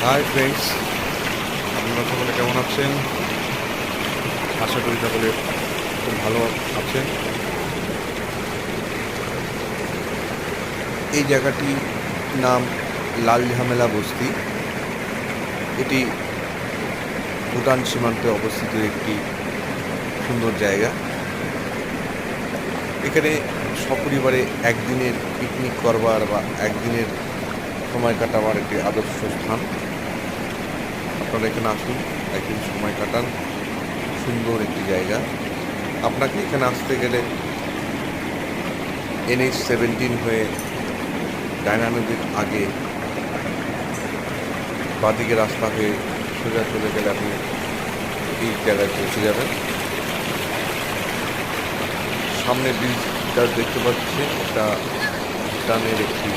Hi friends, আপনারা সকলে কেমন আছেন? আশা করি সকলে খুব ভালো আছেন। এই জায়গাটির নাম লাল ঝামেলা বস্তি। এটি ভুটান সীমান্তে অবস্থিত একটি সুন্দর জায়গা। এখানে সপরিবারে একদিনের পিকনিক করবার বা একদিনের সময় কাটাবার একটি আদর্শ স্থান। আপনারা এখানে আসুন, একদিন সময় কাটান। সুন্দর একটি জায়গা। আপনাকে এখানে আসতে গেলে NH-17 হয়ে ডায়না নদীর আগে বাঁদিকে রাস্তা হয়ে সোজা চলে গেলে আপনি এই জায়গায় পৌঁছে যাবেন। সামনে ব্রিজটা দেখতে পাচ্ছেন, এটা ভুটানের একটি